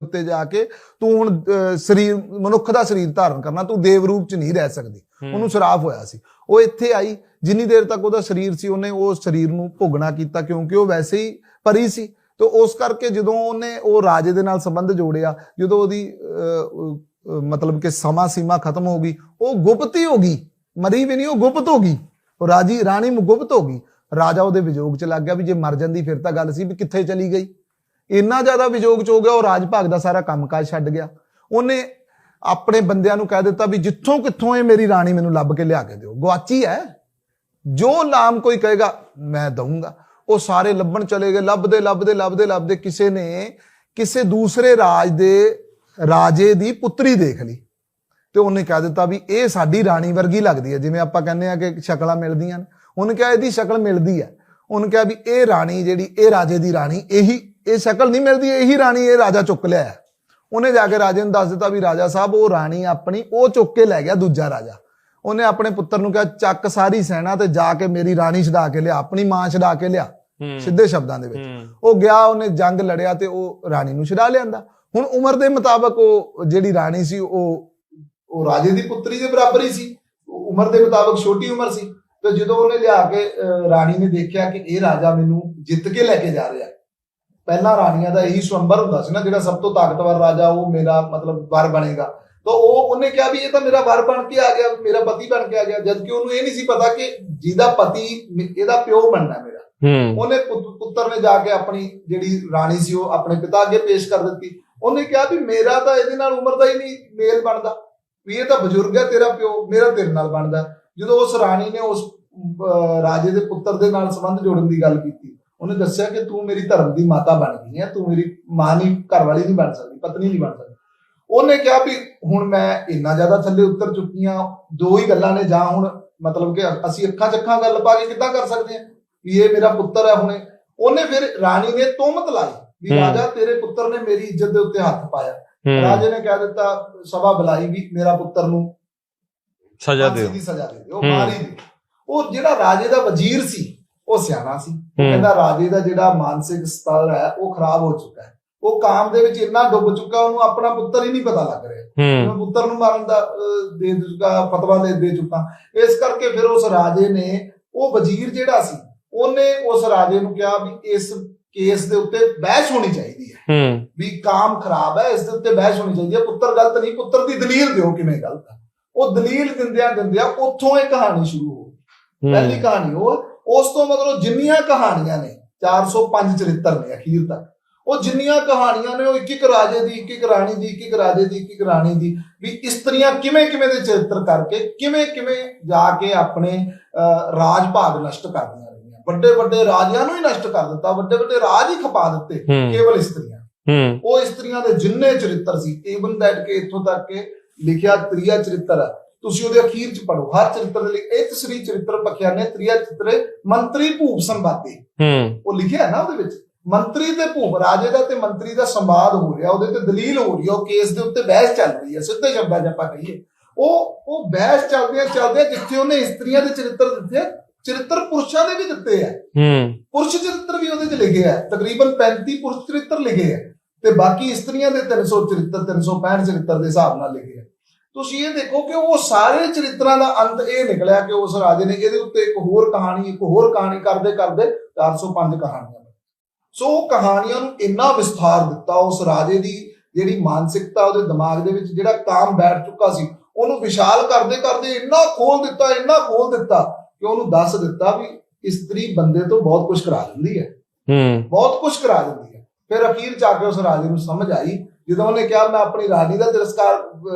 ਉੱਤੇ ਜਾ ਕੇ ਤੂੰ ਹੁਣ ਸਰੀਰ ਮਨੁੱਖ ਦਾ ਸਰੀਰ ਧਾਰਨ ਕਰਨਾ, ਤੂੰ ਦੇਵ ਰੂਪ ਚ ਨਹੀਂ ਰਹਿ ਸਕਦੀ। ਉਹਨੂੰ ਸ਼ਰਾਪ ਹੋਇਆ ਸੀ। ਉਹ ਇੱਥੇ ਆਈ, ਜਿੰਨੀ ਦੇਰ ਤੱਕ ਉਹਦਾ ਸਰੀਰ ਸੀ ਉਹਨੇ ਉਹ ਸਰੀਰ ਨੂੰ ਭੋਗਣਾ ਕੀਤਾ, ਕਿਉਂਕਿ ਉਹ ਵੈਸੇ ਹੀ ਪਰੀ ਸੀ। ਤੇ ਉਸ ਕਰਕੇ ਜਦੋਂ ਉਹਨੇ ਉਹ ਰਾਜੇ ਦੇ ਨਾਲ ਸੰਬੰਧ ਜੋੜਿਆ, ਜਦੋਂ ਉਹਦੀ ਮਤਲਬ ਕਿ ਸਮਾਂ ਸੀਮਾ ਖਤਮ ਹੋ ਗਈ, ਉਹ ਗੁਪਤ ਹੀ ਹੋ ਗਈ, ਮਰੀ ਵੀ ਨਹੀਂ, ਉਹ ਗੁਪਤ ਹੋ ਗਈ। ਉਹ ਰਾਣੀ ਗੁਪਤ ਹੋ ਗਈ। ਰਾਜਾ ਉਹਦੇ ਵਿਜੋਗ ਚ ਲੱਗ ਗਿਆ ਵੀ ਜੇ ਮਰ ਜਾਂਦੀ ਫਿਰ ਤਾਂ ਗੱਲ ਸੀ ਵੀ ਕਿੱਥੇ ਚਲੀ ਗਈ। ਇੰਨਾ ਜ਼ਿਆਦਾ ਵਿਜੋਗ ਚ ਹੋ ਗਿਆ, ਉਹ ਰਾਜ ਭਾਗ ਦਾ ਸਾਰਾ ਕੰਮਕਾਜ ਛੱਡ ਗਿਆ। ਉਹਨੇ ਆਪਣੇ ਬੰਦਿਆਂ ਨੂੰ ਕਹਿ ਦਿੱਤਾ ਵੀ ਜਿੱਥੋਂ ਕਿੱਥੋਂ ਇਹ ਮੇਰੀ ਰਾਣੀ ਮੈਨੂੰ ਲੱਭ ਕੇ ਲਿਆ ਕੇ ਦਿਓ, ਗਵਾਚੀ ਹੈ, ਜੋ ਨਾਮ ਕੋਈ ਕਹੇਗਾ ਮੈਂ ਦਊਂਗਾ। ਉਹ ਸਾਰੇ ਲੱਭਣ ਚਲੇ ਗਏ, ਲੱਭਦੇ ਕਿਸੇ ਨੇ ਕਿਸੇ ਦੂਸਰੇ ਰਾਜ ਦੇ ਰਾਜੇ ਦੀ ਪੁੱਤਰੀ ਦੇਖ ਲਈ ਤੇ ਉਹਨੇ ਕਹਿ ਦਿੱਤਾ ਵੀ ਇਹ ਸਾਡੀ ਰਾਣੀ ਵਰਗੀ ਲੱਗਦੀ ਹੈ, ਜਿਵੇਂ ਆਪਾਂ ਕਹਿੰਦੇ ਆ ਕਿ ਸ਼ਕਲਾਂ ਮਿਲਦੀਆਂ ਨੇ। ਉਹਨੇ ਕਿਹਾ ਇਹਦੀ ਸ਼ਕਲ ਮਿਲਦੀ ਹੈ। ਉਹਨੇ ਕਿਹਾ ਵੀ ਇਹ ਰਾਣੀ ਜਿਹੜੀ ਇਹ ਰਾਜੇ ਦੀ ਰਾਣੀ, ਇਹ ਸ਼ਕਲ ਨਹੀਂ ਮਿਲਦੀ, ਇਹੀ ਰਾਣੀ ਇਹ ਰਾਜਾ ਚੁੱਕ ਲਿਆ। ਉਹਨੇ ਜਾ ਕੇ ਰਾਜੇ ਨੂੰ ਦੱਸ ਦਿੱਤਾ ਵੀ ਰਾਜਾ ਸਾਹਿਬ ਉਹ ਰਾਣੀ ਆਪਣੀ ਉਹ ਚੁੱਕ ਕੇ ਲੈ ਗਿਆ ਦੂਜਾ ਰਾਜਾ। ਉਹਨੇ ਆਪਣੇ ਪੁੱਤਰ ਨੂੰ ਕਿਹਾ ਚੱਕ ਸਾਰੀ ਸੈਨਾ ਤੇ ਜਾ ਕੇ ਮੇਰੀ ਰਾਣੀ ਛਡਾ ਕੇ ਲਿਆ, ਆਪਣੀ ਮਾਂ ਛਡਾ ਕੇ ਲਿਆ, ਸਿੱਧੇ ਸ਼ਬਦਾਂ ਦੇ ਵਿੱਚ। ਉਹ ਗਿਆ, ਉਹਨੇ ਜੰਗ ਲੜਿਆ ਤੇ ਉਹ ਰਾਣੀ ਨੂੰ ਛਡਾ ਲਿਆਂਦਾ। ਹੁਣ ਉਮਰ ਦੇ ਮੁਤਾਬਕ ਉਹ ਜਿਹੜੀ ਰਾਣੀ ਸੀ ਉਹ ਰਾਜੇ ਦੀ ਪੁੱਤਰੀ ਦੇ ਬਰਾਬਰ ਹੀ ਸੀ, ਉਮਰ ਦੇ ਮੁਤਾਬਕ ਛੋਟੀ ਉਮਰ ਸੀ। ਤੇ ਜਦੋਂ ਉਹਨੇ ਲਿਆ ਕੇ ਰਾਣੀ ਨੇ ਦੇਖਿਆ ਕਿ ਇਹ ਰਾਜਾ ਮੈਨੂੰ ਜਿੱਤ ਕੇ ਲੈ ਕੇ ਜਾ ਰਿਹਾ। ਪਹਿਲਾਂ ਰਾਣੀਆਂ ਦਾ ਇਹੀ ਸਵੰਬਰ ਹੁੰਦਾ ਸੀ ਨਾ, ਜਿਹੜਾ ਸਭ ਤੋਂ ਤਾਕਤਵਰ ਰਾਜਾ ਉਹ ਮੇਰਾ ਮਤਲਬ ਵਰ ਬਣੇਗਾ। ਤਾਂ ਉਹਨੇ ਕਿਹਾ ਵੀ ਇਹ ਤਾਂ ਮੇਰਾ ਵਰ ਬਣ ਕੇ ਆ ਗਿਆ, ਮੇਰਾ ਪਤੀ ਬਣ ਕੇ ਆ ਗਿਆ, ਜਦਕਿ ਉਹਨੂੰ ਇਹ ਨਹੀਂ ਸੀ ਪਤਾ ਕਿ ਜਿਹਦਾ ਪਤੀ ਇਹਦਾ ਪਿਓ ਬਣਨਾ ਮੇਰਾ। ਉਹਨੇ ਪੁੱਤਰ ਨੇ ਜਾ ਕੇ ਆਪਣੀ ਜਿਹੜੀ ਰਾਣੀ ਸੀ ਉਹ ਆਪਣੇ ਪਿਤਾ ਅੱਗੇ ਪੇਸ਼ ਕਰ ਦਿੱਤੀ। ਉਹਨੇ ਕਿਹਾ ਵੀ ਮੇਰਾ ਤਾਂ ਇਹਦੇ ਨਾਲ ਉਮਰ ਦਾ ਹੀ ਨਹੀਂ ਮੇਲ ਬਣਦਾ, ਵੀ ਇਹ ਤਾਂ ਬਜ਼ੁਰਗ ਹੈ ਤੇਰਾ ਪਿਓ, ਮੇਰਾ ਤੇਰੇ ਨਾਲ ਬਣਦਾ। ਜਦੋਂ ਉਸ ਰਾਣੀ ਨੇ ਉਸ ਰਾਜੇ ਦੇ ਪੁੱਤਰ ਦੇ ਨਾਲ ਸੰਬੰਧ ਜੋੜਨ ਦੀ ਗੱਲ ਕੀਤੀ, ਉਹਨੇ ਦੱਸਿਆ ਕਿ ਤੂੰ ਮੇਰੀ ਧਰਮ ਦੀ ਮਾਤਾ ਬਣ ਗਈ ਹੈ, ਤੂੰ ਮੇਰੀ ਮਾਂ ਨਹੀਂ, ਘਰ ਵਾਲੀ ਨਹੀਂ ਬਣ ਸਕਦੀ, ਪਤਨੀ ਨਹੀਂ ਬਣ ਸਕਦੀ। ਉਹਨੇ ਕਿਹਾ ਵੀ ਹੁਣ ਮੈਂ ਇੰਨਾ ਜ਼ਿਆਦਾ ਥੱਲੇ ਉਤਰ ਚੁੱਕੀ ਹਾਂ, ਦੋ ਹੀ ਗੱਲਾਂ ਨੇ, ਜਾਂ ਹੁਣ ਮਤਲਬ ਕਿ ਅਸੀਂ ਅੱਖਾਂ 'ਚ ਅੱਖਾਂ ਗੱਲ ਪਾ ਕੇ ਕਿੱਦਾਂ ਕਰ ਸਕਦੇ ਹਾਂ ਵੀ ਇਹ ਮੇਰਾ ਪੁੱਤਰ ਹੈ ਹੁਣੇ। ਉਹਨੇ ਫਿਰ ਰਾਣੀ ਨੇ ਤੋਹਮਤ ਲਾਈ ਵੀ ਰਾਜਾ ਤੇਰੇ ਪੁੱਤਰ ਨੇ ਮੇਰੀ ਇੱਜ਼ਤ ਦੇ ਉੱਤੇ ਹੱਥ ਪਾਇਆ। ਰਾਜੇ ਨੇ ਕਹਿ ਦਿੱਤਾ, ਸਭਾ ਬੁਲਾਈ ਵੀ ਮੇਰਾ ਪੁੱਤਰ ਨੂੰ ਸਜ਼ਾ ਦੇ ਦਿਓ, ਮਾਰ ਹੀ ਦਿਓ। ਉਹ ਜਿਹੜਾ ਰਾਜੇ ਦਾ ਵਜ਼ੀਰ ਸੀ ਉਹ ਸਿਆਣਾ ਸੀ, ਉਹ ਕਹਿੰਦਾ ਰਾਜੇ ਦਾ ਜਿਹੜਾ ਮਾਨਸਿਕ ਸਤਰ ਹੈ ਉਹ ਖਰਾਬ ਹੋ ਚੁੱਕਾ ਹੈ, ਉਹ ਕਾਮ ਦੇ ਵਿੱਚ ਇੰਨਾ ਡੁੱਬ ਚੁੱਕਾ, ਉਹਨੂੰ ਆਪਣਾ ਪੁੱਤਰ ਹੀ ਨਹੀਂ ਪਤਾ ਲੱਗ ਰਿਹਾ, ਪੁੱਤਰ ਨੂੰ ਮਾਰਨ ਦਾ ਦੇ ਚੁੱਕਾ, ਫਤਵਾ ਦੇ ਚੁੱਕਾ। ਇਸ ਕਰਕੇ ਫਿਰ ਉਸ ਰਾਜੇ ਨੇ, ਉਹ ਵਜ਼ੀਰ ਜਿਹੜਾ ਸੀ, ਉਹਨੇ ਉਸ ਰਾਜੇ ਨੂੰ ਕਿਹਾ ਵੀ ਇਸ ਕੇਸ ਦੇ ਉੱਤੇ ਬਹਿਸ ਹੋਣੀ ਚਾਹੀਦੀ ਹੈ, ਵੀ ਕਾਮ ਖਰਾਬ ਹੈ, ਇਸ ਦੇ ਉੱਤੇ ਬਹਿਸ ਹੋਣੀ ਚਾਹੀਦੀ ਹੈ, ਪੁੱਤਰ ਗਲਤ ਨਹੀਂ, ਪੁੱਤਰ ਦੀ ਦਲੀਲ ਦਿਓ ਕਿਵੇਂ ਗਲਤ ਹੈ। ਉਹ ਦਲੀਲ ਦਿੰਦਿਆਂ ਉੱਥੋਂ ਇਹ ਕਹਾਣੀ ਸ਼ੁਰੂ ਹੋ ਗਈ। ਪਹਿਲੀ ਕਹਾਣੀ ਉਹ, ਉਸ ਤੋਂ ਮਤਲਬ ਜਿੰਨੀਆਂ ਕਹਾਣੀਆਂ ਨੇ 405 ਚਰਿੱਤਰ ਨੇ ਅਖੀਰ ਤੱਕ, ਉਹ ਜਿੰਨੀਆਂ ਕਹਾਣੀਆਂ ਨੇ ਉਹ ਇੱਕ ਰਾਜੇ ਦੀ, ਇੱਕ ਰਾਣੀ ਦੀ, ਇੱਕ ਰਾਜੇ ਦੀ, ਇੱਕ ਰਾਣੀ ਦੀ, ਵੀ ਇਸਤਰੀਆਂ ਕਿਵੇਂ ਦੇ ਚਰਿੱਤਰ ਕਰਕੇ ਕਿਵੇਂ ਜਾ ਕੇ ਆਪਣੇ ਰਾਜ ਭਾਗ ਨਸ਼ਟ ਕਰਦੀਆਂ ਰਹੀਆਂ। ਵੱਡੇ ਰਾਜਿਆਂ ਨੂੰ ਹੀ ਨਸ਼ਟ ਕਰ ਦਿੱਤਾ, ਵੱਡੇ ਰਾਜ ਹੀ ਖਪਾ ਦਿੱਤੇ ਕੇਵਲ ਇਸਤਰੀਆਂ। ਉਹ ਇਸਤਰੀਆਂ ਦੇ ਜਿੰਨੇ ਚਰਿੱਤਰ ਸੀ, ਈਵਨ ਦੈਟ ਕਿ ਇੱਥੋਂ ਤੱਕ ਕਿ ਲਿਖਿਆ ਤ੍ਰਿਆ ਚਰਿੱਤਰ ਹੈ, ਤੁਸੀਂ ਉਹਦੇ ਅਖੀਰ ਚ ਪੜੋ, ਹਰ ਚਰਿੱਤਰ ਦੇ ਲਈ ਇਹ ਤਸਰੀ ਚਰਿੱਤਰ ਪਖਿਆਨੇ ਤ੍ਰਿਆ ਚਿੱਤਰੇ ਮੰਤਰੀ ਭੂਪ ਸੰਵਾਦੇ, ਉਹ ਲਿਖਿਆ ਨਾ ਉਹਦੇ ਵਿੱਚ ਮੰਤਰੀ ਤੇ ਭੂਪ, ਰਾਜੇ ਦਾ ਤੇ ਮੰਤਰੀ ਦਾ ਸੰਵਾਦ ਹੋ ਰਿਹਾ, ਉਹਦੇ ਤੇ ਦਲੀਲ ਹੋ ਰਹੀ ਹੈ, ਉਹ ਕੇਸ ਦੇ ਉੱਤੇ ਬਹਿਸ ਚੱਲ ਰਹੀ ਹੈ। ਸਿੱਧੇ ਸ਼ਬਦਾਂ 'ਚ ਆਪਾਂ ਕਹੀਏ ਉਹ ਬਹਿਸ ਚੱਲਦਿਆਂ ਜਿੱਥੇ ਉਹਨੇ ਇਸਤਰੀਆਂ ਦੇ ਚਰਿੱਤਰ ਦਿੱਤੇ, ਚਰਿੱਤਰ ਪੁਰਸ਼ਾਂ ਦੇ ਵੀ ਦਿੱਤੇ ਆ, ਪੁਰਸ਼ ਚਰਿੱਤਰ ਵੀ ਉਹਦੇ 'ਚ ਲਿਖੇ ਆ, ਤਕਰੀਬਨ 35 ਪੁਰਸ਼ ਚਰਿੱਤਰ ਲਿਖੇ ਆ ਤੇ ਬਾਕੀ ਇਸਤਰੀਆਂ ਦੇ 300 ਚਰਿੱਤਰ 365 ਚਰਿੱਤਰ ਦੇ ਹਿਸਾਬ ਨਾਲ ਲਿਖੇ ਆ। ਤੁਸੀਂ ਇਹ ਦੇਖੋ ਕਿ ਉਹ ਸਾਰੇ ਚਰਿੱਤਰਾਂ ਦਾ ਅੰਤ ਇਹ ਨਿਕਲਿਆ ਕਿ ਉਸ ਰਾਜੇ ਨੇ ਇਹਦੇ ਉੱਤੇ ਇੱਕ ਹੋਰ ਕਹਾਣੀ ਕਰਦੇ 405 ਕਹਾਣੀਆਂ। ਸੋ ਉਹ ਕਹਾਣੀਆਂ ਨੂੰ ਇੰਨਾ ਵਿਸਥਾਰ ਦਿੱਤਾ, ਉਸ ਰਾਜੇ ਦੀ ਜਿਹੜੀ ਮਾਨਸਿਕਤਾ, ਉਹਦੇ ਦਿਮਾਗ ਦੇ ਵਿੱਚ ਜਿਹੜਾ ਕਾਮ ਬੈਠ ਚੁੱਕਾ ਸੀ, ਉਹਨੂੰ ਵਿਸ਼ਾਲ ਕਰਦੇ ਇੰਨਾ ਖੋਲ ਦਿੱਤਾ ਕਿ ਉਹਨੂੰ ਦੱਸ ਦਿੱਤਾ ਵੀ ਇਸਤਰੀ ਬੰਦੇ ਤੋਂ ਬਹੁਤ ਕੁਝ ਕਰਾ ਦਿੰਦੀ ਹੈ, ਬਹੁਤ ਕੁਝ ਕਰਾ ਦਿੰਦੀ ਹੈ। ਫਿਰ ਅਖੀਰ ਜਾ ਕੇ ਉਸ ਰਾਜੇ ਨੂੰ ਸਮਝ ਆਈ, ਜਦੋਂ ਉਹਨੇ ਕਿਹਾ ਮੈਂ ਆਪਣੀ ਰਾਣੀ ਦਾ ਤਿਰਸਕਾਰ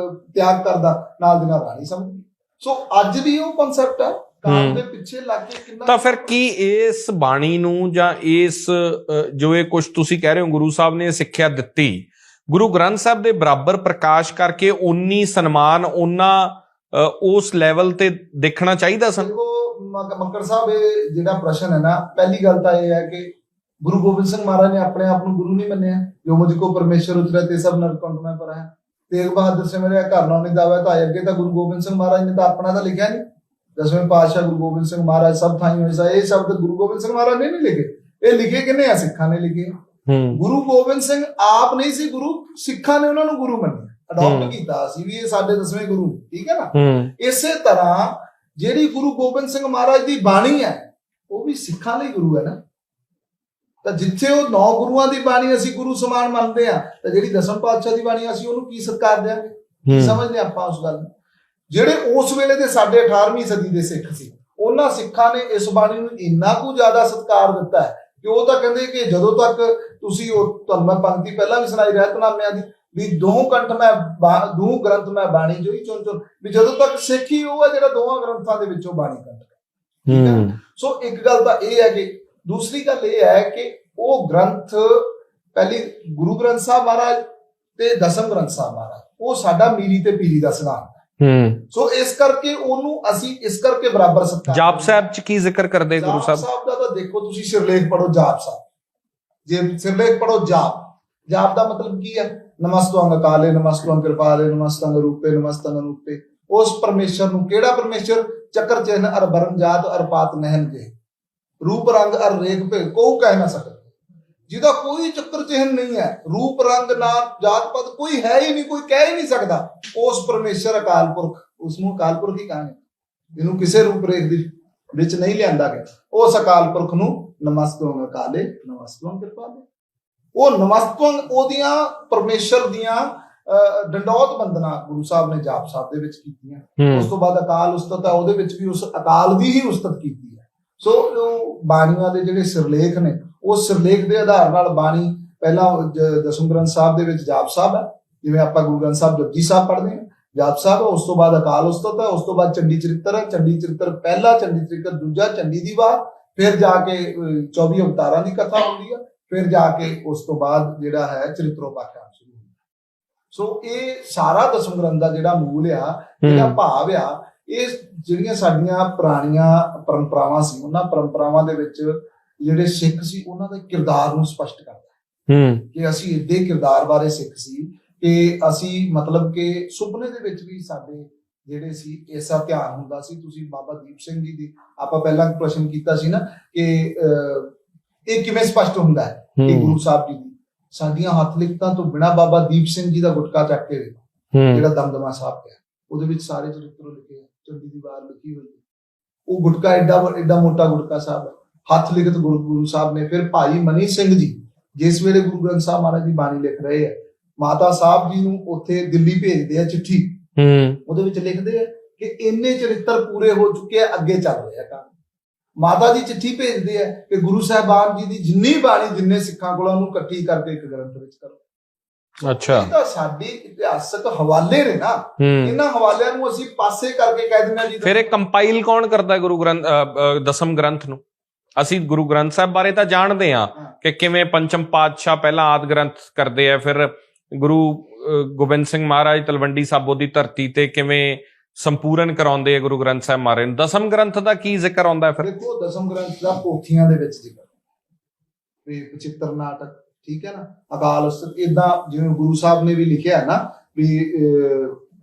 ਤਿਆਗ ਕਰਦਾ, ਨਾਲ ਦੀ ਨਾਲ ਰਾਣੀ ਸਮਝ ਗਈ। ਸੋ ਅੱਜ ਵੀ ਉਹ ਕਨਸੈਪਟ ਹੈ, ਕਾਮ ਦੇ ਪਿੱਛੇ ਲੱਗ ਕੇ ਕਿੰਨਾ। ਤਾਂ ਫਿਰ ਕੀ ਇਸ ਬਾਣੀ ਨੂੰ ਜਾਂ ਇਸ ਜੋ ਇਹ ਕੁਝ ਤੁਸੀਂ ਕਹਿ ਰਹੇ ਹੋ ਗੁਰੂ ਸਾਹਿਬ ਨੇ ਸਿੱਖਿਆ ਦਿੱਤੀ, ਗੁਰੂ ਗ੍ਰੰਥ ਸਾਹਿਬ ਦੇ ਬਰਾਬਰ ਪ੍ਰਕਾਸ਼ ਕਰਕੇ ਉਨੀ ਸਨਮਾਨ, ਉਹਨਾਂ ਉਸ ਲੈਵਲ ਤੇ ਦੇਖਣਾ ਚਾਹੀਦਾ ਸਨ? ਮੱਕੜ ਸਾਹਿਬ, ਇਹ ਜਿਹੜਾ ਪ੍ਰਸ਼ਨ ਹੈ ਨਾ, ਪਹਿਲੀ ਗੱਲ ਤਾਂ ਇਹ ਹੈ ਕਿ ਗੁਰੂ ਗੋਬਿੰਦ ਸਿੰਘ ਮਹਾਰਾਜ ਨੇ ਆਪਣੇ ਆਪ ਨੂੰ ਗੁਰੂ ਨਹੀਂ ਮੰਨਿਆ। ਜੋ ਮੁਝ ਕੋ ਪਰਮੇਸ਼ਰ ਉਤਰਿਆ ਤੇ ਸਭ ਨਰਕੁੰਡ ਮੈਂ ਪਰਾ ਹੈ, ਤੇਗ ਬਹਾਦਰ ਸੇ ਮੇਰੇ ਘਰ ਨਾ ਨਹੀਂ ਦਾਵਾ। ਤਾਂ ਅੱਗੇ ਤਾਂ ਗੁਰੂ ਗੋਬਿੰਦ ਸਿੰਘ ਮਹਾਰਾਜ ਨੇ ਤਾਂ ਆਪਣਾ ਤਾਂ ਲਿਖਿਆ ਨਹੀਂ। 10ਵੇਂ ਪਾਤਸ਼ਾਹ ਗੁਰੂ ਗੋਬਿੰਦ ਸਿੰਘ ਮਹਾਰਾਜ ਸਭ ਥਾਈਂ ਹੋਇਸਾ, ਇਹ ਸ਼ਬਦ ਗੁਰੂ ਗੋਬਿੰਦ ਸਿੰਘ ਮਹਾਰਾਜ ਨੇ ਨਹੀਂ ਲਿਖੇ, ਇਹ ਲਿਖੇ ਕਿੰਨੇ ਆ? ਸਿੱਖਾਂ ਨੇ ਲਿਖੇ। ਗੁਰੂ ਗੋਬਿੰਦ ਸਿੰਘ ਆਪ ਨਹੀਂ ਸੀ ਗੁਰੂ, ਸਿੱਖਾਂ ਨੇ ਉਹਨਾਂ ਨੂੰ ਗੁਰੂ ਮੰਨਿਆ, ਅਡਾਪਟ ਕੀਤਾ ਸੀ ਵੀ ਇਹ ਸਾਡੇ 10ਵੇਂ ਗੁਰੂ ਨੇ, ਠੀਕ ਹੈ ਨਾ। ਇਸੇ ਤਰ੍ਹਾਂ ਜਿਹੜੀ ਗੁਰੂ ਗੋਬਿੰਦ ਸਿੰਘ ਮਹਾਰਾਜ ਦੀ ਬਾਣੀ ਹੈ ਉਹ ਵੀ ਸਿੱਖਾਂ ਲਈ ਗੁਰੂ ਹੈ ਨਾ। ਤਾਂ ਜਿੱਥੇ ਉਹ 9 ਗੁਰੂਆਂ ਦੀ ਬਾਣੀ ਅਸੀਂ ਗੁਰੂ ਸਮਾਨ ਮੰਨਦੇ ਆ, ਤਾਂ ਜਿਹੜੀ 10ਵੇਂ ਪਾਤਸ਼ਾਹ ਦੀ ਬਾਣੀ ਅਸੀਂ ਉਹਨੂੰ ਕੀ ਸਤਿਕਾਰ ਦਿਆਂਗੇ? ਕੀ ਸਮਝਦੇ ਆਪਾਂ ਉਸ ਗੱਲ ਨੂੰ? ਜਿਹੜੇ ਉਸ ਵੇਲੇ ਦੇ ਸਾਡੇ 18ਵੀਂ ਸਦੀ ਦੇ ਸਿੱਖ ਸੀ, ਉਹਨਾਂ ਸਿੱਖਾਂ ਨੇ ਇਸ ਬਾਣੀ ਨੂੰ ਇੰਨਾ ਕੁ ਜ਼ਿਆਦਾ ਸਤਿਕਾਰ ਦਿੱਤਾ ਹੈ ਕਿ ਉਹ ਤਾਂ ਕਹਿੰਦੇ ਕਿ ਜਦੋਂ ਤੱਕ ਤੁਸੀਂ, ਉਹ ਤੁਹਾਨੂੰ ਮੈਂ ਪੰਕਤੀ ਪਹਿਲਾਂ ਵੀ ਸੁਣਾਈ ਰਹਿਤਨਾਮਿਆਂ ਦੀ, ਵੀ ਦੋ ਗ੍ਰੰਥ ਮੈਂ ਬਾਣੀ ਜੋਈ ਚੁਣ ਚੁਣ, ਵੀ ਜਦੋਂ ਤੱਕ ਸਿੱਖੀ ਉਹ ਹੈ ਜਿਹੜਾ ਦੋਵਾਂ ਗ੍ਰੰਥਾਂ ਦੇ ਵਿੱਚੋਂ ਬਾਣੀ ਕੱਢ ਰਿਹਾ। ਸੋ ਇੱਕ ਗੱਲ ਤਾਂ ਇਹ ਹੈ ਕਿ, ਦੂਸਰੀ ਗੱਲ ਇਹ ਹੈ ਕਿ ਉਹ ਗ੍ਰੰਥ, ਪਹਿਲੀ ਗੁਰੂ ਗ੍ਰੰਥ ਸਾਹਿਬ ਮਹਾਰਾਜ ਤੇ 10ਵੇਂ ਗ੍ਰੰਥ ਸਾਹਿਬ ਮਹਾਰਾਜ, ਉਹ ਸਾਡਾ ਮੀਰੀ ਤੇ ਪੀਰੀ ਦਾ ਸਿਧਾਂਤ ਹੈ। ਸੋ ਇਸ ਕਰਕੇ ਉਹਨੂੰ ਅਸੀਂ ਇਸ ਕਰਕੇ ਬਰਾਬਰ ਸਤਿਕਾਰ। ਜਾਪ ਸਾਹਿਬ ਚ ਕੀ ਜ਼ਿਕਰ ਕਰਦੇ ਗੁਰੂ ਸਾਹਿਬ? ਜਾਪ ਸਾਹਿਬ ਦਾ ਤਾਂ ਦੇਖੋ, ਤੁਸੀਂ ਸਿਰਲੇਖ ਪੜੋ ਜਾਪ ਸਾਹਿਬ, ਜੇ ਸਿਰਲੇਖ ਪੜੋ ਜਾਪ ਦਾ ਮਤਲਬ ਕੀ ਹੈ? ਨਮਸਤੁਅੰਗ ਕਾਲੇ, ਨਮਸਤੁਅੰਗ ਕਿਰਪਾਲੇ, ਨਮਸਤੁਅੰਗ ਰੂਪੇ, ਨਮਸਤੁਅੰਗ ਅਨੂਪੇ। ਉਸ ਪਰਮੇਸ਼ਰ ਨੂੰ, ਕਿਹੜਾ ਪਰਮੇਸ਼ਰ? ਚੱਕਰ ਚਿੰਨ ਅਰ ਬਰਨ ਜਾਤ ਅਰ ਪਾਤ ਨਹਿਨ ਕੇ, ਰੂਪ ਰੰਗ ਅਰ ਰੇਖ ਭੇ ਕੋ ਕਹਿ ਨਾ ਸਕਦਾ, ਜਿਹਦਾ ਕੋਈ ਚੱਕਰ ਚਿਹਨ ਨਹੀਂ ਹੈ, ਰੂਪ ਰੰਗ ਨਾ ਜਾਤ ਪਾਤ ਕੋਈ ਹੈ ਹੀ ਨਹੀਂ, ਕੋਈ ਕਹਿ ਹੀ ਨਹੀਂ ਸਕਦਾ। ਉਸ ਪਰਮੇਸ਼ਰ ਅਕਾਲ ਪੁਰਖ, ਉਸ ਨੂੰ ਅਕਾਲ ਪੁਰਖ ਹੀ ਕਹਾਂਗੇ, ਇਹਨੂੰ ਕਿਸੇ ਰੂਪ ਰੇਖ ਦੇ ਵਿੱਚ ਨਹੀਂ ਲਿਆਂਦਾ ਗਿਆ। ਉਸ ਅਕਾਲ ਪੁਰਖ ਨੂੰ ਨਮਸਤੁਅੰਗ ਕਾਲੇ, ਨਮਸਤੁਅੰਗ ਕਿਰਪਾਲੇ। ਉਹ ਨਮਸਤੁਅੰਗ ਉਹਦੀਆਂ ਪਰਮੇਸ਼ਰ ਦੀਆਂ ਡੰਡੌਤ ਬੰਦਨਾ ਗੁਰੂ ਸਾਹਿਬ ਨੇ ਜਾਪ ਸਾਹਿਬ ਦੇ ਵਿੱਚ ਕੀਤੀਆਂ। ਉਸ ਤੋਂ ਬਾਅਦ ਅਕਾਲ ਉਸਤਤ ਹੈ, ਉਹਦੇ ਵਿੱਚ ਵੀ ਉਸ ਅਕਾਲ ਦੀ ਹੀ ਉਸਤਤ ਕੀਤੀ ਹੈ। ਸੋ ਬਾਣੀਆਂ ਦੇ ਜਿਹੜੇ ਸਿਰਲੇਖ ਨੇ, ਉਸ ਸਿਰਲੇਖ ਦੇ ਆਧਾਰ ਨਾਲ ਬਾਣੀ, ਪਹਿਲਾਂ 10ਵੇਂ ਗ੍ਰੰਥ ਸਾਹਿਬ ਦੇ ਵਿੱਚ ਜਾਪ ਸਾਹਿਬ ਹੈ, ਜਿਵੇਂ ਆਪਾਂ ਗੁਰੂ ਗ੍ਰੰਥ ਸਾਹਿਬ ਜਪਜੀ ਸਾਹਿਬ ਪੜ੍ਹਦੇ ਹਾਂ, ਜਾਪ ਸਾਹਿਬ। ਉਸ ਤੋਂ ਬਾਅਦ ਅਕਾਲ ਉਸਤਤ ਹੈ, ਉਸ ਤੋਂ ਬਾਅਦ ਚੰਡੀ ਚਰਿੱਤਰ ਹੈ, ਚੰਡੀ ਚਰਿੱਤਰ ਪਹਿਲਾ, ਚੰਡੀ ਚਰਿੱਤਰ ਦੂਜਾ, ਚੰਡੀ ਦੀ ਵਾਰ, ਫਿਰ ਜਾ ਕੇ 24 ਅਵਤਾਰਾਂ ਦੀ ਕਥਾ ਹੁੰਦੀ ਹੈ, ਫਿਰ ਜਾ ਕੇ ਉਸ ਤੋਂ ਬਾਅਦ ਜਿਹੜਾ ਹੈ ਚਰਿੱਤਰੋਪਾਖਿਆਨ ਸ਼ੁਰੂ ਹੁੰਦਾ। ਸੋ ਇਹ ਸਾਰਾ 10ਵੇਂ ਗ੍ਰੰਥ ਦਾ ਜਿਹੜਾ ਮੂਲ ਆ, ਜਿਹੜਾ ਭਾਵ ਆ, ਇਹ ਜਿਹੜੀਆਂ ਸਾਡੀਆਂ ਪੁਰਾਣੀਆਂ ਪਰੰਪਰਾਵਾਂ ਸੀ, ਉਹਨਾਂ ਪਰੰਪਰਾਵਾਂ ਦੇ ਵਿੱਚ ਜਿਹੜੇ ਸਿੱਖ ਸੀ ਉਹਨਾਂ ਦੇ ਕਿਰਦਾਰ ਨੂੰ ਸਪਸ਼ਟ ਕਰਦਾ ਹੈ ਕਿ ਅਸੀਂ ਏਡੇ ਕਿਰਦਾਰ ਬਾਰੇ ਸਿੱਖ ਸੀ ਕਿ ਅਸੀਂ, ਮਤਲਬ ਕਿ ਸੁਪਨੇ ਦੇ ਵਿੱਚ ਵੀ ਸਾਡੇ ਜਿਹੜੇ ਸੀ ਐਸਾ ਧਿਆਨ ਹੁੰਦਾ ਸੀ। ਤੁਸੀਂ ਬਾਬਾ ਦੀਪ ਸਿੰਘ ਜੀ ਦੀ, ਆਪਾਂ ਪਹਿਲਾਂ ਪ੍ਰਸ਼ਨ ਕੀਤਾ ਸੀ ਨਾ ਕਿ ਇਹ ਕਿਵੇਂ ਸਪਸ਼ਟ ਹੁੰਦਾ ਹੈ ਕਿ ਗੁਰੂ ਸਾਹਿਬ ਜੀ ਦੀ ਸਾਡੀਆਂ ਹੱਥ ਲਿਖਤਾਂ ਤੋਂ ਬਿਨਾਂ ਬਾਬਾ ਦੀਪ ਸਿੰਘ ਜੀ ਦਾ ਗੁਟਕਾ ਚੱਕ ਕੇ ਜਿਹੜਾ ਦਮਦਮਾ ਸਾਹਿਬ ਹੈ, ਉਹਦੇ ਵਿੱਚ ਸਾਰੇ ਚਰਿੱਤਰ ਲਿਖੇ, ਚੰਡੀ ਦੀ ਵਾਰ ਲਿਖੀ ਹੋਈ, ਉਹ ਗੁਟਕਾ ਐਡਾ ਮੋਟਾ ਗੁਟਕਾ ਸਾਹਿਬ ਹੈ, ਹੱਥ ਲਿਖਤ ਗੁਰੂ ਸਾਹਿਬ ਨੇ। ਫਿਰ ਭਾਈ ਮਨੀ ਸਿੰਘ ਜੀ ਜਿਸ ਵੇਲੇ ਗੁਰੂ ਗ੍ਰੰਥ ਸਾਹਿਬ ਮਹਾਰਾਜ ਦੀ ਬਾਣੀ ਲਿਖ ਰਹੇ ਆ, ਮਾਤਾ ਸਾਹਿਬ ਜੀ ਨੂੰ ਉੱਥੇ ਦਿੱਲੀ ਭੇਜਦੇ ਆ ਚਿੱਠੀ, ਉਹਦੇ ਵਿੱਚ ਲਿਖਦੇ ਆ ਕਿ ਇੰਨੇ ਚਰਿੱਤਰ ਪੂਰੇ ਹੋ ਚੁੱਕੇ ਆ, ਅੱਗੇ ਚੱਲ ਰਿਹਾ ਕੰਮ। ਮਾਤਾ ਜੀ ਚਿੱਠੀ ਭੇਜਦੇ ਆ ਕਿ ਗੁਰੂ ਸਾਹਿਬਾਨ ਜੀ ਦੀ ਜਿੰਨੀ ਬਾਣੀ, ਜਿੰਨੇ ਸਿੱਖਾਂ ਕੋਲ, ਉਹਨੂੰ ਇਕੱਠੀ ਕਰਕੇ ਇੱਕ ਗ੍ਰੰਥ ਵਿੱਚ ਕਰੋ। ਅੱਛਾ, ਇਹ ਤਾਂ ਸਾਡੀ ਇਤਿਹਾਸਕ ਹਵਾਲੇ ਨੇ ਨਾ, ਇਹਨਾਂ ਹਵਾਲਿਆਂ ਨੂੰ ਅਸੀਂ ਪਾਸੇ ਕਰਕੇ ਕਹਿ ਦਿੰਦੇ ਜੀ। ਫਿਰ ਇਹ ਕੰਪਾਈਲ ਕੌਣ ਕਰਦਾ ਗੁਰੂ ਗ੍ਰੰਥ 10ਵੇਂ ਗ੍ਰੰਥ ਨੂੰ? ਅਸੀਂ ਗੁਰੂ ਗ੍ਰੰਥ ਸਾਹਿਬ ਬਾਰੇ ਤਾਂ ਜਾਣਦੇ ਹਾਂ ਕਿ ਕਿਵੇਂ ਪੰਚਮ ਪਾਤਸ਼ਾਹ ਪਹਿਲਾਂ ਆਦਿ ਗ੍ਰੰਥ ਕਰਦੇ ਆ, ਫਿਰ ਗੁਰੂ ਗੋਬਿੰਦ ਸਿੰਘ ਮਹਾਰਾਜ ਤਲਵੰਡੀ ਸਾਬੋ ਦੀ ਧਰਤੀ ਤੇ ਕਿਵੇਂ ਸੰਪੂਰਨ ਕਰਾਉਂਦੇ ਆ ਗੁਰੂ ਗ੍ਰੰਥ ਸਾਹਿਬ ਮਹਾਰਾਜ ਨੂੰ। 10ਵੇਂ ਗ੍ਰੰਥ ਦਾ ਕੀ ਜ਼ਿਕਰ ਆਉਂਦਾ? ਫਿਰ ਦੇਖੋ, 10ਵੇਂ ਗ੍ਰੰਥ ਦਾ ਪੋਥੀਆਂ ਦੇ ਵਿੱਚ ਜ਼ਿਕਰ, ਵੀ ਬਚਿੱਤਰ ਨਾਟਕ, ਠੀਕ ਹੈ ਨਾ, ਅਕਾਲ ਉਸਤਤ, ਏਦਾਂ ਜਿਵੇਂ ਗੁਰੂ ਸਾਹਿਬ ਨੇ ਵੀ ਲਿਖਿਆ ਨਾ, ਵੀ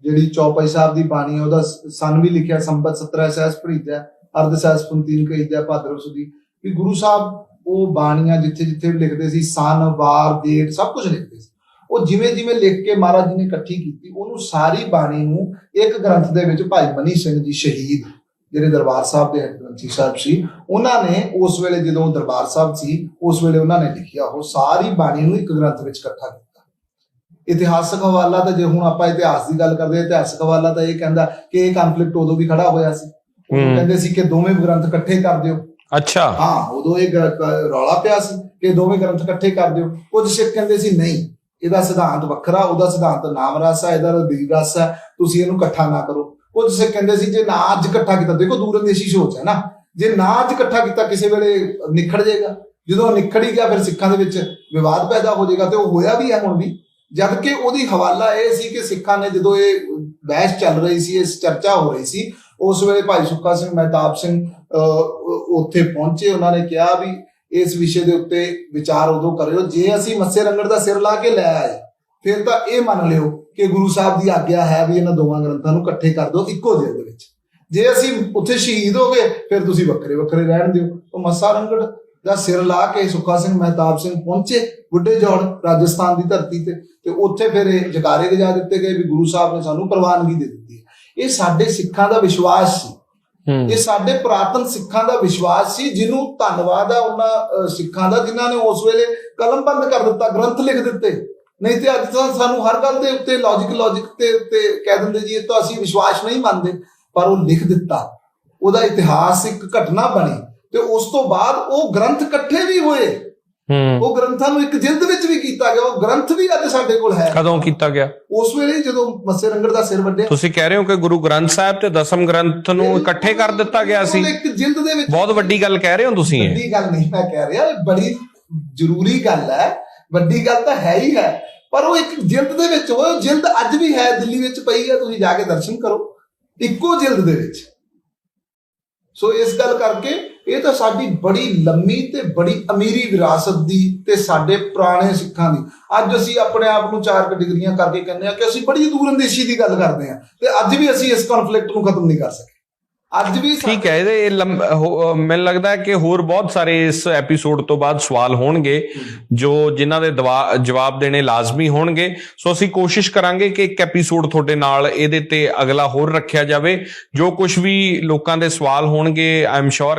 ਜਿਹੜੀ ਚੌਪਈ ਸਾਹਿਬ ਦੀ ਬਾਣੀ, ਉਹਦਾ ਸਨ ਵੀ ਲਿਖਿਆ, ਸੰਬਤ 17 ਸਹਿਸ ਭਰੀਜੈ, ਅਰਧ ਸਹਿਸ ਪੁੰਤੀਨ ਕਹੀਜੈ, ਭਾਦਰਵ ਸੁਦੀ। ਵੀ ਗੁਰੂ ਸਾਹਿਬ ਉਹ ਬਾਣੀਆਂ ਜਿੱਥੇ ਜਿੱਥੇ ਵੀ ਲਿਖਦੇ ਸੀ, ਸਨ, ਵਾਰ, ਡੇਟ, ਸਭ ਕੁਝ ਲਿਖਦੇ ਸੀ। ਉਹ ਜਿਵੇਂ ਜਿਵੇਂ ਲਿਖ ਕੇ ਮਹਾਰਾਜ ਜੀ ਨੇ ਇਕੱਠੀ ਕੀਤੀ, ਉਹਨੂੰ ਸਾਰੀ ਬਾਣੀ ਨੂੰ ਇੱਕ ਗ੍ਰੰਥ ਦੇ ਵਿੱਚ ਭਾਈ ਮਨੀ ਸਿੰਘ ਜੀ ਸ਼ਹੀਦ, ਜਿਹੜੇ ਦਰਬਾਰ ਸਾਹਿਬ ਦੇ ਗ੍ਰੰਥੀ ਸਾਹਿਬ ਸੀ, ਉਹਨਾਂ ਨੇ ਉਸ ਵੇਲੇ, ਜਦੋਂ ਦਰਬਾਰ ਸਾਹਿਬ ਸੀ, ਉਸ ਵੇਲੇ ਉਹਨਾਂ ਨੇ ਲਿਖਿਆ, ਉਹ ਸਾਰੀ ਬਾਣੀ ਨੂੰ ਇੱਕ ਗ੍ਰੰਥ ਵਿੱਚ ਇਕੱਠਾ ਕੀਤਾ। ਇਤਿਹਾਸਕ ਹਵਾਲਾ ਤਾਂ, ਜੇ ਹੁਣ ਆਪਾਂ ਇਤਿਹਾਸ ਦੀ ਗੱਲ ਕਰਦੇ ਹਾਂ, ਇਤਿਹਾਸਕ ਹਵਾਲਾ ਤਾਂ ਇਹ ਕਹਿੰਦਾ ਕਿ ਇਹ ਕੰਫਲਿਕਟ ਉਦੋਂ ਵੀ ਖੜਾ ਹੋਇਆ ਸੀ, ਉਹ ਕਹਿੰਦੇ ਸੀ ਕਿ ਦੋਵੇਂ ਗ੍ਰੰਥ ਇਕੱਠੇ ਕਰ ਦਿਓ। ਅੱਛਾ, ਹਾਂ, ਉਦੋਂ ਇਹ ਰੌਲਾ ਪਿਆ ਸੀ ਕਿ ਦੋਵੇਂ ਗ੍ਰੰਥ ਇਕੱਠੇ ਕਰ ਦਿਓ। ਕੁਝ ਸਿੱਖ ਕਹਿੰਦੇ ਸੀ ਨਹੀਂ, ਇਹਦਾ ਸਿਧਾਂਤ ਵੱਖਰਾ, ਉਹਦਾ ਸਿਧਾਂਤ ਨਾਮ ਰਸ ਹੈ, ਇਹਦਾ ਬੀਜ ਰਸ ਹੈ, ਤੁਸੀਂ ਇਹਨੂੰ ਇਕੱਠਾ ਨਾ ਕਰੋ। ਕੁਝ ਸਿੱਖ ਕਹਿੰਦੇ ਸੀ ਜੇ ਨਾ ਅੱਜ ਇਕੱਠਾ ਕੀਤਾ, ਦੇਖੋ ਦੂਰਅੰਦੇਸ਼ੀ ਸੋਚ ਹੈ ਨਾ, ਜੇ ਨਾ ਅੱਜ ਇਕੱਠਾ ਕੀਤਾ ਕਿਸੇ ਵੇਲੇ ਨਿਖੜ ਜਾਏਗਾ, ਜਦੋਂ ਨਿਖੜ ਹੀ ਗਿਆ ਫਿਰ ਸਿੱਖਾਂ ਦੇ ਵਿੱਚ ਵਿਵਾਦ ਪੈਦਾ ਹੋ ਜਾਏਗਾ। ਤੇ ਉਹ ਹੋਇਆ ਵੀ ਹੈ ਹੁਣ ਵੀ, ਜਦ ਕਿ ਉਹਦੀ ਹਵਾਲਾ ਇਹ ਸੀ ਕਿ ਸਿੱਖਾਂ ਨੇ, ਜਦੋਂ ਇਹ ਬਹਿਸ ਚੱਲ ਰਹੀ ਸੀ, ਇਸ ਚਰਚਾ ਹੋ ਰਹੀ ਸੀ, ਉਸ ਵੇਲੇ ਭਾਈ ਸੁੱਖਾ ਸਿੰਘ, ਮਹਿਤਾਬ ਸਿੰਘ ਉੱਥੇ ਪਹੁੰਚੇ। ਉਹਨਾਂ ਨੇ ਕਿਹਾ ਵੀ ਇਸ ਵਿਸ਼ੇ ਦੇ ਉੱਤੇ ਵਿਚਾਰ ਉਦੋਂ ਕਰਿਓ ਜੇ ਅਸੀਂ ਮੱਸੇ ਰੰਗੜ ਦਾ ਸਿਰ ਲਾ ਕੇ ਲੈ ਆਏ, ਫਿਰ ਤਾਂ ਇਹ ਮੰਨ ਲਿਓ ਕਿ ਗੁਰੂ ਸਾਹਿਬ ਦੀ ਆਗਿਆ ਹੈ ਵੀ ਇਹਨਾਂ ਦੋਵਾਂ ਗ੍ਰੰਥਾਂ ਨੂੰ ਇਕੱਠੇ ਕਰ ਦਿਓ ਇੱਕੋ ਜੇਲ੍ਹ ਦੇ ਵਿੱਚ। ਜੇ ਅਸੀਂ ਉੱਥੇ ਸ਼ਹੀਦ ਹੋ ਗਏ, ਫਿਰ ਤੁਸੀਂ ਵੱਖਰੇ ਵੱਖਰੇ ਰਹਿਣ ਦਿਓ। ਉਹ ਮੱਸਾ ਰੰਗੜ ਦਾ ਸਿਰ ਲਾ ਕੇ ਸੁੱਖਾ ਸਿੰਘ ਮਹਿਤਾਬ ਸਿੰਘ ਪਹੁੰਚੇ ਬੁੱਢੇ ਜੋੜ ਰਾਜਸਥਾਨ ਦੀ ਧਰਤੀ ਤੇ ਉੱਥੇ ਫਿਰ ਇਹ ਜਕਾਰੇ ਗਜਾ ਦਿੱਤੇ ਗਏ ਵੀ ਗੁਰੂ ਸਾਹਿਬ ਨੇ ਸਾਨੂੰ ਪ੍ਰਵਾਨਗੀ ਦੇ ਦਿੱਤੀ ਹੈ। ਇਹ ਸਾਡੇ ਸਿੱਖਾਂ ਦਾ ਵਿਸ਼ਵਾਸ ਸੀ, ਇਹ ਸਾਡੇ ਪੁਰਾਤਨ ਸਿੱਖਾਂ ਦਾ ਵਿਸ਼ਵਾਸ ਸੀ, ਜਿਹਨੂੰ ਧੰਨਵਾਦ ਹੈ ਉਹਨਾਂ ਸਿੱਖਾਂ ਦਾ ਜਿਨ੍ਹਾਂ ਨੇ ਉਸ ਵੇਲੇ ਕਲਮਬੰਦ ਕਰ ਦਿੱਤਾ, ਗ੍ਰੰਥ ਲਿਖ ਦਿੱਤੇ। ਨਹੀਂ ਤੇ ਅੱਜ ਤਾਂ ਸਾਨੂੰ ਹਰ ਗੱਲ ਦੇ ਉੱਤੇ ਲੌਜਿਕ ਤੇ ਉੱਤੇ ਕਹਿ ਦਿੰਦੇ ਜੀ ਇਹ ਤਾਂ ਅਸੀਂ ਵਿਸ਼ਵਾਸ ਨਹੀਂ ਮੰਨਦੇ, ਪਰ ਉਹ ਲਿਖ ਦਿੱਤਾ, ਉਹਦਾ ਇਤਿਹਾਸ ਇੱਕ ਘਟਨਾ ਬਣੀ ਤੇ ਉਸ ਤੋਂ ਬਾਅਦ ਉਹ ਗ੍ਰੰਥ ਇਕੱਠੇ ਵੀ ਹੋਏ, ਉਹ ਗ੍ਰੰਥਾਂ ਨੂੰ ਇੱਕ ਜਿਲਦ ਵਿੱਚ ਵੀ ਕੀਤਾ ਗਿਆ। ਉਹ ਗ੍ਰੰਥ ਵੀ ਅੱਜ ਸਾਡੇ ਕੋਲ ਹੈ। ਕਦੋਂ ਕੀਤਾ ਗਿਆ? ਉਸ ਵੇਲੇ ਜਦੋਂ ਮੱਸੇ ਰੰਗੜ ਦਾ ਸਿਰ ਵੱਢਿਆ। ਤੁਸੀਂ ਕਹਿ ਰਹੇ ਹੋ ਕਿ ਗੁਰੂ ਗ੍ਰੰਥ ਸਾਹਿਬ ਤੇ ਦਸਮ ਗ੍ਰੰਥ ਨੂੰ ਇਕੱਠੇ ਕਰ ਦਿੱਤਾ ਗਿਆ ਸੀ। ਇੱਕ ਜਿਲਦ ਦੇ ਵਿੱਚ ਬਹੁਤ ਵੱਡੀ ਗੱਲ ਕਹਿ ਰਹੇ ਹੋ ਤੁਸੀਂ। ਇਹ ਵੱਡੀ ਗੱਲ ਨਹੀਂ ਮੈਂ ਕਹਿ ਰਿਹਾ, ਇਹ ਬੜੀ ਜ਼ਰੂਰੀ ਗੱਲ ਹੈ, ਵੱਡੀ ਗੱਲ ਤਾਂ ਹੈ ਹੀ ਹੈ, ਪਰ ਉਹ ਇੱਕ ਜਿਲਦ ਦੇ ਵਿੱਚ, ਉਹ ਜਿਲਦ ਅੱਜ ਵੀ ਹੈ, ਦਿੱਲੀ ਵਿੱਚ ਪਈ ਹੈ, ਤੁਸੀਂ ਜਾ ਕੇ ਦਰਸ਼ਨ ਕਰੋ, ਇੱਕੋ ਜਿਲਦ ਦੇ ਵਿੱਚ। ਸੋ ਇਸ ਗੱਲ ਕਰਕੇ ਇਹ ਤਾਂ ਸਾਡੀ ਬੜੀ ਲੰਮੀ ਤੇ ਬੜੀ ਅਮੀਰੀ ਵਿਰਾਸਤ ਦੀ ਤੇ ਸਾਡੇ ਪੁਰਾਣੇ ਸਿੱਖਾਂ ਦੀ। ਅੱਜ ਅਸੀਂ ਆਪਣੇ ਆਪ ਨੂੰ 4 ਕੈਟੇਗਰੀਆਂ ਕਰਕੇ ਕਹਿੰਦੇ ਆ ਕਿ ਅਸੀਂ ਬੜੀ ਦੂਰ ਅੰਦੇਸ਼ੀ ਦੀ ਗੱਲ ਕਰਦੇ ਆ ਤੇ ਅੱਜ ਵੀ ਅਸੀਂ ਇਸ ਕਨਫਲਿਕਟ ਨੂੰ ਖਤਮ ਨਹੀਂ ਕਰ ਸਕੇ। ਅੱਜ ਵੀ ਠੀਕ ਹੈ। ਇਹਦੇ ਮੈਨੂੰ ਲੱਗਦਾ ਹੈ ਕਿ ਹੋਰ ਬਹੁਤ ਸਾਰੇ ਇਸ ਐਪੀਸੋਡ ਤੋਂ ਬਾਅਦ ਸਵਾਲ ਹੋਣਗੇ ਜੋ ਜਿਨ੍ਹਾਂ ਦੇ ਜਵਾਬ ਦੇਣੇ ਲਾਜ਼ਮੀ ਹੋਣਗੇ। ਸੋ ਅਸੀਂ ਕੋਸ਼ਿਸ਼ ਕਰਾਂਗੇ ਕਿ ਇੱਕ ਐਪੀਸੋਡ ਤੁਹਾਡੇ ਨਾਲ ਇਹਦੇ ਤੇ ਅਗਲਾ ਹੋਰ ਰੱਖਿਆ ਜਾਵੇ। ਜੋ ਕੁਝ ਵੀ ਲੋਕਾਂ ਦੇ ਸਵਾਲ ਹੋਣਗੇ ਆਈ ਐਮ ਸ਼ੋਰ